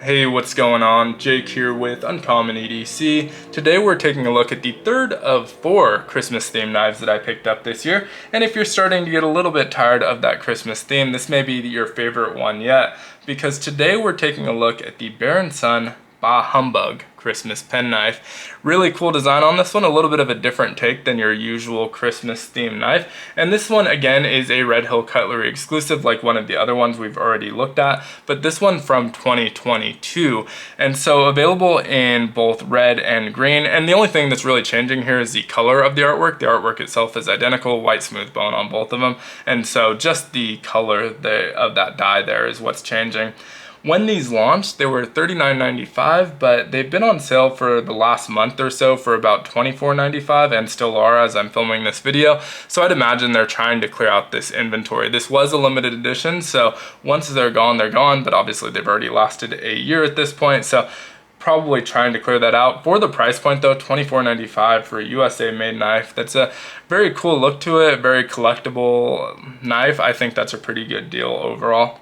Hey, what's going on? Jake here with Uncommon EDC. Today we're taking a look at the third of 4 Christmas themed knives that I picked up this year. And if you're starting to get a little bit tired of that Christmas theme, this may be your favorite one yet, because today we're taking a look at the Bear & Son Humbug Christmas pen knife. Really cool design on this one, a little bit of a different take than your usual Christmas themed knife. And this one again is a Red Hill Cutlery exclusive like one of the other ones we've already looked at, but this one from 2022. And so available in both red and green. And the only thing that's really changing here is the color of the artwork. The artwork itself is identical, white smooth bone on both of them. And so just the color of that die there is what's changing. When these launched, they were $39.95, but they've been on sale for the last month or so for about $24.95 and still are as I'm filming this video. So I'd imagine they're trying to clear out this inventory. This was a limited edition, so once they're gone, but obviously they've already lasted a year at this point. So probably trying to clear that out. For the price point though, $24.95 for a USA made knife. That's a very cool look to it, very collectible knife. I think that's a pretty good deal overall.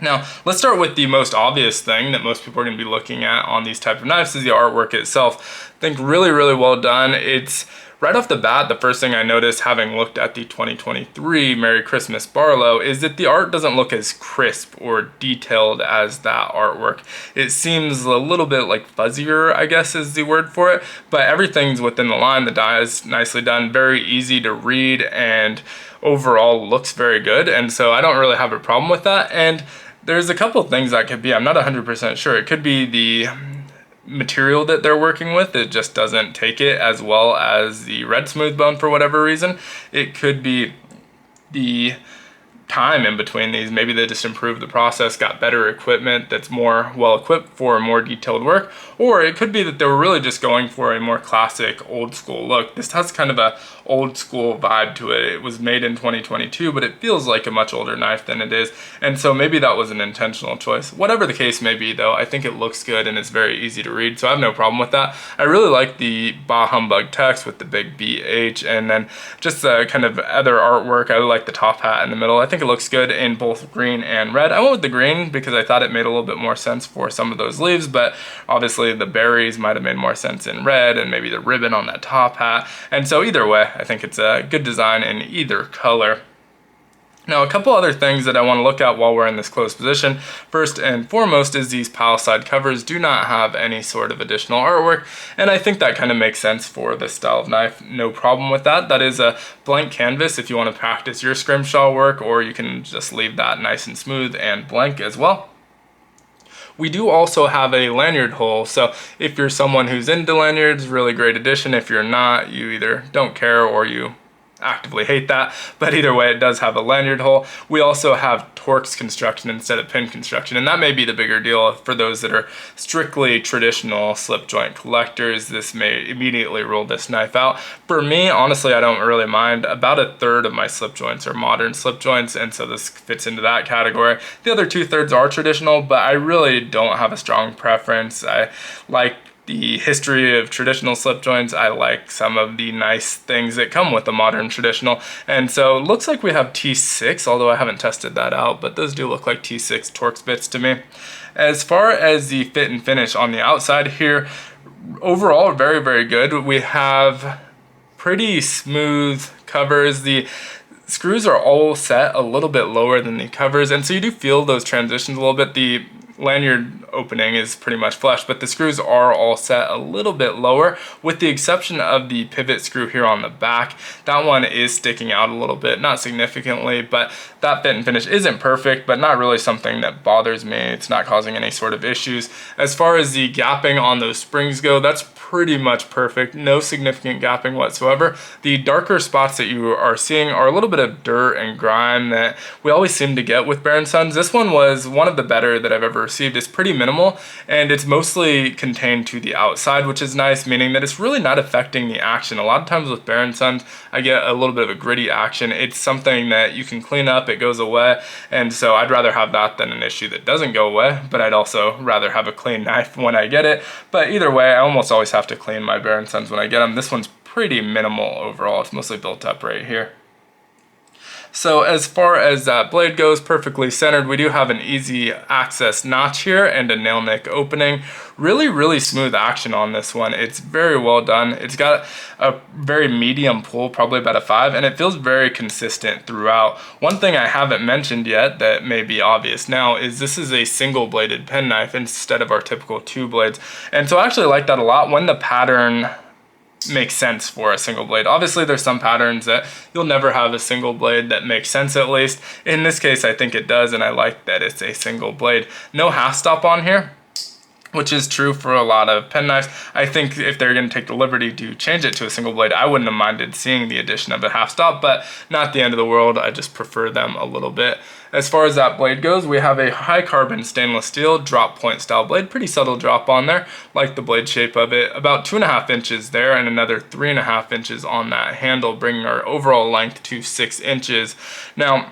Now, let's start with the most obvious thing that most people are going to be looking at on these type of knives is the artwork itself. I think really well done. It's right off the bat, the first thing I noticed having looked at the 2023 Merry Christmas Barlow is that the art doesn't look as crisp or detailed as that artwork. It seems a little bit like fuzzier, I guess is the word for it, but everything's within the line. The die is nicely done, very easy to read, and overall looks very good. And so I don't really have a problem with that. And there's a couple things that could be, I'm not 100% sure. It could be the material that they're working with. It just doesn't take it as well as the red smooth bone for whatever reason. It could be the time in between these. Maybe they just improved the process, got better equipment that's more well equipped for more detailed work, or it could be that they were really just going for a more classic old school look. This has kind of a old school vibe to it. It was made in 2022, but it feels like a much older knife than it is, and so maybe that was an intentional choice. Whatever the case may be though, I think it looks good and it's very easy to read, so I have no problem with that. I really like the Humbug text with the big BH, and then just the kind of other artwork. I like the top hat in the middle. I think it looks good in both green and red. I went with the green because I thought it made a little bit more sense for some of those leaves, but obviously the berries might have made more sense in red, and maybe the ribbon on that top hat. And so either way, I think it's a good design in either color. Now, a couple other things that I want to look at while we're in this closed position. First and foremost is these pile side covers do not have any sort of additional artwork, and I think that kind of makes sense for this style of knife. No problem with that. That is a blank canvas if you want to practice your scrimshaw work, or you can just leave that nice and smooth and blank as well. We do also have a lanyard hole, so if you're someone who's into lanyards, really great addition. If you're not, you either don't care or you actively hate that, but either way it does have a lanyard hole. We also have Torx construction instead of pin construction, and that may be the bigger deal for those that are strictly traditional slip joint collectors. This may immediately rule this knife out. For me, honestly, I don't really mind. About a third of my slip joints are modern slip joints, and so this fits into that category. The other 2/3 are traditional, but I really don't have a strong preference. I like the history of traditional slip joints. I like some of the nice things that come with a modern traditional. And so it looks like we have T6, although I haven't tested that out, but those do look like T6 Torx bits to me. As far as the fit and finish on the outside here, overall very good. We have pretty smooth covers. The screws are all set a little bit lower than the covers, and so you do feel those transitions a little bit. The lanyard opening is pretty much flush, but the screws are all set a little bit lower, with the exception of the pivot screw here on the back. That one is sticking out a little bit, not significantly, but that fit and finish isn't perfect, but not really something that bothers me. It's not causing any sort of issues. As far as the gapping on those springs go, that's pretty much perfect. No significant gapping whatsoever. The darker spots that you are seeing are a little bit of dirt and grime that we always seem to get with Bear & Sons. This one was one of the better that I've ever received. It's pretty minimal, and it's mostly contained to the outside, which is nice, meaning that it's really not affecting the action. A lot of times with Bear & Sons, I get a little bit of a gritty action. It's something that you can clean up, it goes away, and so I'd rather have that than an issue that doesn't go away, but I'd also rather have a clean knife when I get it. But either way, I almost always have to clean my Bear & Sons when I get them. This one's pretty minimal overall. It's mostly built up right here. So as far as that blade goes, perfectly centered. We do have an easy access notch here and a nail nick opening. Really smooth action on this one. It's very well done. It's got a very medium pull, probably about a 5, and it feels very consistent throughout. One thing I haven't mentioned yet that may be obvious now is this is a single bladed penknife instead of our typical 2 blades. And so I actually like that a lot when the pattern makes sense for a single blade. Obviously there's some patterns that you'll never have a single blade that makes sense, at least. In this case I think it does, and I like that it's a single blade. No half stop on here, which is true for a lot of penknives. I think if they're going to take the liberty to change it to a single blade, I wouldn't have minded seeing the addition of a half stop, but not the end of the world. I just prefer them a little bit. As far as that blade goes, we have a high carbon stainless steel drop point style blade. Pretty subtle drop on there, like the blade shape of it. About 2.5 inches there and another 3.5 inches on that handle, bringing our overall length to 6 inches. Now,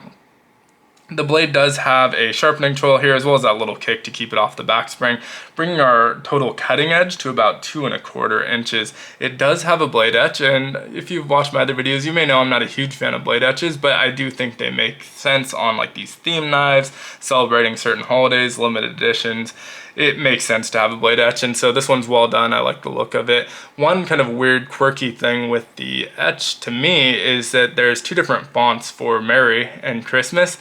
the blade does have a sharpening tool here, as well as that little kick to keep it off the back spring, bringing our total cutting edge to about 2.25 inches. It does have a blade etch, and if you've watched my other videos, you may know I'm not a huge fan of blade etches, but I do think they make sense on like these theme knives, celebrating certain holidays, limited editions. It makes sense to have a blade etch, and so this one's well done. I like the look of it. One kind of weird, quirky thing with the etch to me is that there's 2 different fonts for Merry and Christmas,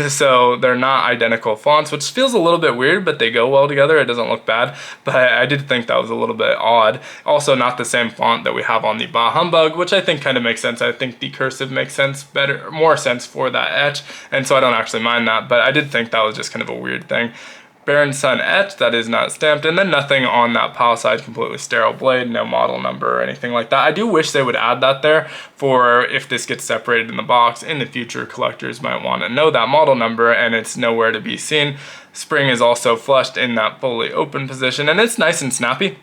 so they're not identical fonts, which feels a little bit weird, but they go well together. It doesn't look bad, but I did think that was a little bit odd. Also, not the same font that we have on the Humbug, which I think kind of makes sense. I think the cursive makes sense more sense for that etch, and so I don't actually mind that, but I did think that was just kind of a weird thing. Baron Sun etch, that is not stamped, and then nothing on that pile side, completely sterile blade, no model number or anything like that. I do wish they would add that there for if this gets separated in the box. In the future, collectors might want to know that model number, and it's nowhere to be seen. Spring is also flushed in that fully open position, and it's nice and snappy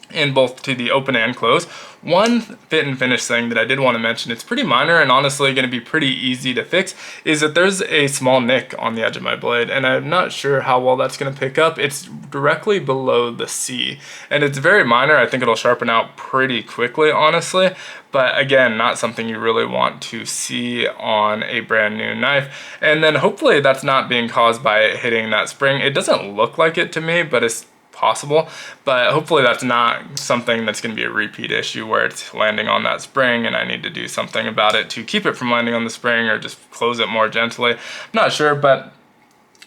in both to the open and close. One fit and finish thing that I did want to mention, it's pretty minor and honestly going to be pretty easy to fix, is that there's a small nick on the edge of my blade, and I'm not sure how well that's going to pick up. It's directly below the C, and it's very minor. I think it'll sharpen out pretty quickly, honestly, but again, not something you really want to see on a brand new knife. And then hopefully that's not being caused by it hitting that spring. It doesn't look like it to me, but it's possible, but hopefully that's not something that's going to be a repeat issue where it's landing on that spring and I need to do something about it to keep it from landing on the spring or just close it more gently. I'm not sure, but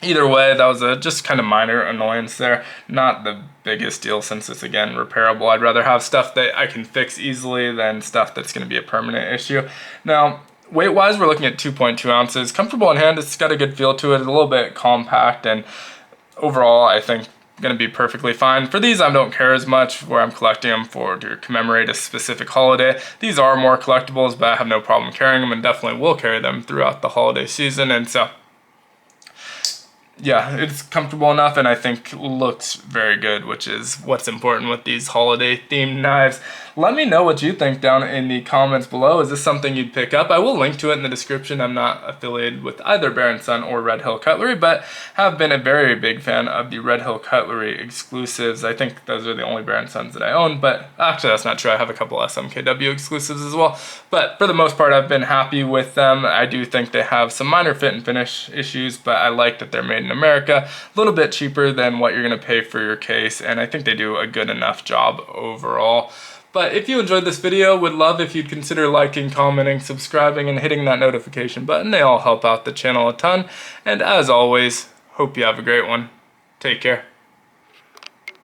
either way, that was a just kind of minor annoyance there. Not the biggest deal since it's, again, repairable. I'd rather have stuff that I can fix easily than stuff that's going to be a permanent issue. Now, weight-wise, we're looking at 2.2 ounces. Comfortable in hand. It's got a good feel to it. It's a little bit compact, and overall, I think going to be perfectly fine. For these, I don't care as much where I'm collecting them for to commemorate a specific holiday. These are more collectibles, but I have no problem carrying them and definitely will carry them throughout the holiday season. And so, yeah, it's comfortable enough and I think looks very good, which is what's important with these holiday themed knives. Let me know what you think down in the comments below. Is this something you'd pick up? I will link to it in the description. I'm not affiliated with either Baron Sun or Red Hill Cutlery, but have been a very big fan of the Red Hill Cutlery exclusives. I think those are the only Baron Suns that I own, but actually that's not true. I have a couple SMKW exclusives as well, but for the most part I've been happy with them. I do think they have some minor fit and finish issues, but I like that they're made in America, a little bit cheaper than what you're going to pay for your case, and I think they do a good enough job overall. But if you enjoyed this video, would love if you'd consider liking, commenting, subscribing, and hitting that notification button. They all help out the channel a ton. And as always, hope you have a great one. Take care.